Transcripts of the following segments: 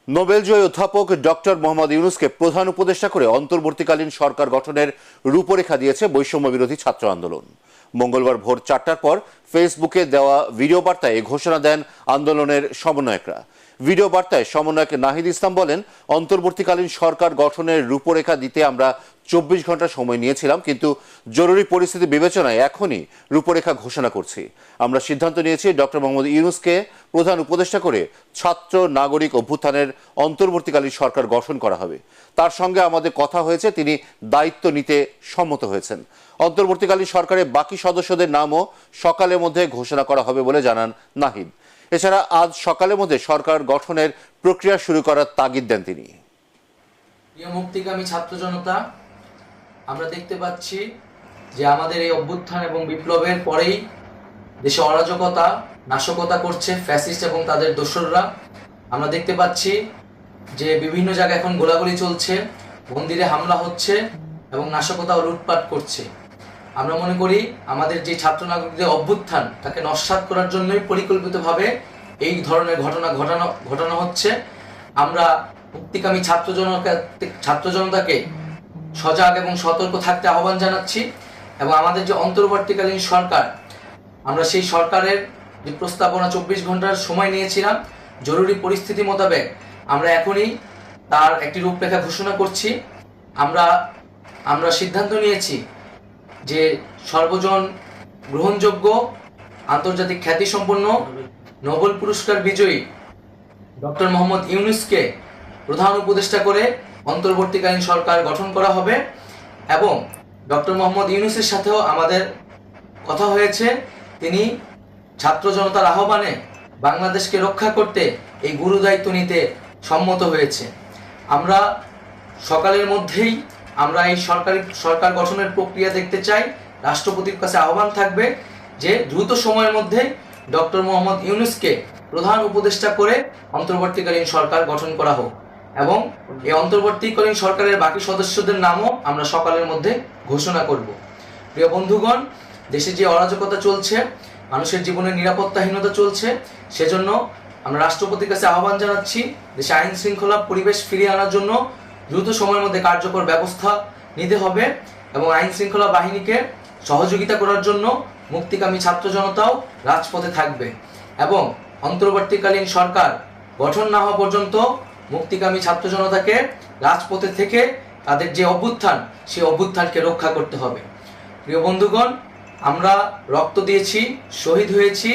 নোবেলজয়ী অধ্যাপক ডক্টর মোহাম্মদ ইউনূসকে প্রধান উপদেষ্টা করে অন্তর্বর্তীকালীন সরকার গঠনের রূপরেখা দিয়েছে বৈষম্য বিরোধী ছাত্র আন্দোলন। মঙ্গলবার ভোর 4টার পর ফেসবুকে দেওয়া ভিডিও বার্তায় এই ঘোষণা দেন আন্দোলনের সমন্বয়করা। ভিডিও বার্তায় সমন্বয়ক নাহিদ ইসলাম বলেন, অন্তর্বর্তীকালীন সরকার গঠনের রূপরেখা দিতে আমরা 24 ঘন্টা সময় নিয়েছিলাম, কিন্তু জরুরি পরিস্থিতি বিবেচনায় এখনই রূপরেখা ঘোষণা করছি। আমরা সিদ্ধান্ত নিয়েছি ডক্টর মোহাম্মদ ইউনূসকে প্রধান উপদেষ্টা করে ছাত্র নাগরিক অভ্যুত্থানের অন্তর্বর্তীকালীন সরকার গঠন করা হবে। তার সঙ্গে আমাদের কথা হয়েছে, তিনি দায়িত্ব নিতে সম্মত হয়েছেন। অন্তর্বর্তীকালীন সরকারের বাকি সদস্যদের নামও সকালের মধ্যে ঘোষণা করা হবে বলে জানান নাহিদ। এছাড়া আজ সকালের মধ্যে সরকার গঠনের প্রক্রিয়া শুরু করার তাগিদ দেন তিনি। প্রিয় মুক্তিকামী ছাত্র জনতা, আমরা দেখতে পাচ্ছি যে আমাদের এই অভ্যুত্থান এবং বিপ্লবের পরেই দেশে অরাজকতা নাশকতা করছে ফ্যাসিস্ট এবং তাদের দোসররা। আমরা দেখতে পাচ্ছি যে বিভিন্ন জায়গায় এখন গোলাগুলি চলছে, মন্দিরে হামলা হচ্ছে এবং নাশকতা ও লুটপাট করছে। আমরা মনে করি আমাদের যে ছাত্র নাগরিকদের অভ্যুত্থান তাকে নস্যাৎ করার জন্যই পরিকল্পিতভাবে এই ধরনের ঘটনা হচ্ছে। আমরা মুক্তিকামী ছাত্র জনতাকে সজাগ এবং সতর্ক থাকতে আহ্বান জানাচ্ছি এবং আমাদের যে অন্তর্বর্তীকালীন সরকার, আমরা সেই সরকারের যে প্রস্তাবনা 24 ঘন্টার সময় নিয়েছিলাম, জরুরি পরিস্থিতি মোতাবেক আমরা এখনই তার একটি রূপরেখা ঘোষণা করছি। আমরা সিদ্ধান্ত নিয়েছি যে সর্বজন গ্রহণযোগ্য আন্তর্জাতিক খ্যাতিসম্পন্ন নোবেল পুরস্কার বিজয়ী ডক্টর মোহাম্মদ ইউনূসকে প্রধান উপদেষ্টা করে অন্তর্বর্তীকালীন সরকার গঠন করা হবে এবং ডক্টর মোহাম্মদ ইউনূসের সাথেও আমাদের কথা হয়েছে, তিনি ছাত্র জনতার আহ্বানে বাংলাদেশকে রক্ষা করতে এই গুরু দায়িত্ব নিতে সম্মত হয়েছে। আমরা সকালের মধ্যেই আমরা এই সরকার গঠনের প্রক্রিয়া দেখতে চাই। রাষ্ট্রপতির কাছে আহ্বান থাকবে যে দ্রুত সময়ের মধ্যে ডক্টর মোহাম্মদ ইউনূসকে প্রধান উপদেষ্টা করে অন্তর্বর্তীকালীন সরকার গঠন করা হোক এবং এই অন্তর্বর্তীকালীন সরকারের বাকি সদস্যদের নামও আমরা সকালের মধ্যে ঘোষণা করব। প্রিয় বন্ধুগণ, দেশে যে অরাজকতা চলছে, মানুষের জীবনের নিরাপত্তাহীনতা চলছে, সেজন্য আমরা রাষ্ট্রপতির কাছে আহ্বান জানাচ্ছি দেশে আইন শৃঙ্খলা পরিবেশ ফিরিয়ে আনার জন্য দ্রুত সময়ের মধ্যে কার্যকর ব্যবস্থা নিতে হবে এবং আইন শৃঙ্খলা বাহিনীকে সহযোগিতা করার জন্য মুক্তিকামী ছাত্র জনতাও রাজপথে থাকবে এবং অন্তর্বর্তীকালীন সরকার গঠন না হওয়া পর্যন্ত মুক্তিকামী ছাত্র জনতাকে রাজপথে থেকে তাদের যে অভ্যুত্থান, সেই অভ্যুত্থানকে রক্ষা করতে হবে। প্রিয় বন্ধুগণ, আমরা রক্ত দিয়েছি, শহীদ হয়েছি,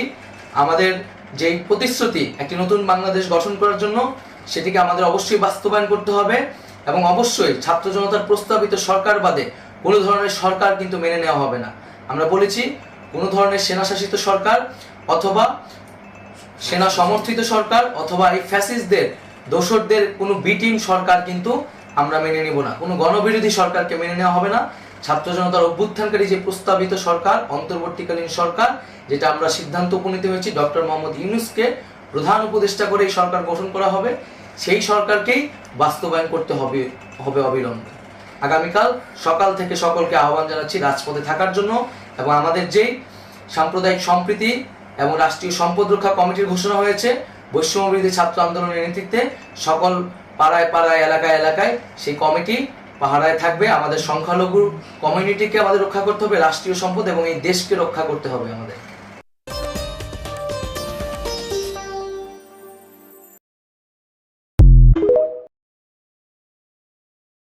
আমাদের যেই প্রতিশ্রুতি একটি নতুন বাংলাদেশ গঠন করার জন্য, সেটিকে আমাদের অবশ্যই বাস্তবায়ন করতে হবে এবং অবশ্যই ছাত্র জনতার প্রস্তাবিত সরকার বাদে কোনো ধরনের সরকার কিন্তু মেনে নেওয়া হবে না। আমরা বলেছি, কোনো ধরনের সেনাশাসিত সরকার অথবা সেনা সমর্থিত সরকার অথবা এই ফ্যাসিস্টদের দোসরদের কোনো বিটিম সরকার কিন্তু আমরা মেনে নিব না। কোনো গণবিরোধী সরকারকে মেনে নেওয়া হবে না। ছাত্র জনতার অভ্যুত্থানকারী যে প্রস্তাবিত সরকার, অন্তর্বর্তীকালীন সরকার, যেটা আমরা সিদ্ধান্ত উপনীত হয়েছি ডক্টর মোহাম্মদ ইউনূসকে প্রধান উপদেষ্টা করে এই সরকার গঠন করা হবে, সেই সরকারকেই বাস্তবায়ন করতে হবে অবিলম্বে। আগামীকাল সকাল থেকে সকলকে আহ্বান জানাচ্ছি রাজপথে থাকার জন্য এবং আমাদের যেই সাম্প্রদায়িক সম্প্রীতি এবং রাষ্ট্রীয় সম্পদ রক্ষা কমিটির ঘোষণা হয়েছে বৈষম্যবিরোধী ছাত্র আন্দোলনের নেতৃত্বে, সকল পাড়ায় পাড়ায় এলাকায় এলাকায় সেই কমিটি পাহারায় থাকবে। আমাদের সংখ্যালঘু কমিউনিটিকে আমাদের রক্ষা করতে হবে, রাষ্ট্রীয় সম্পদ এবং এই দেশকে রক্ষা করতে হবে আমাদের।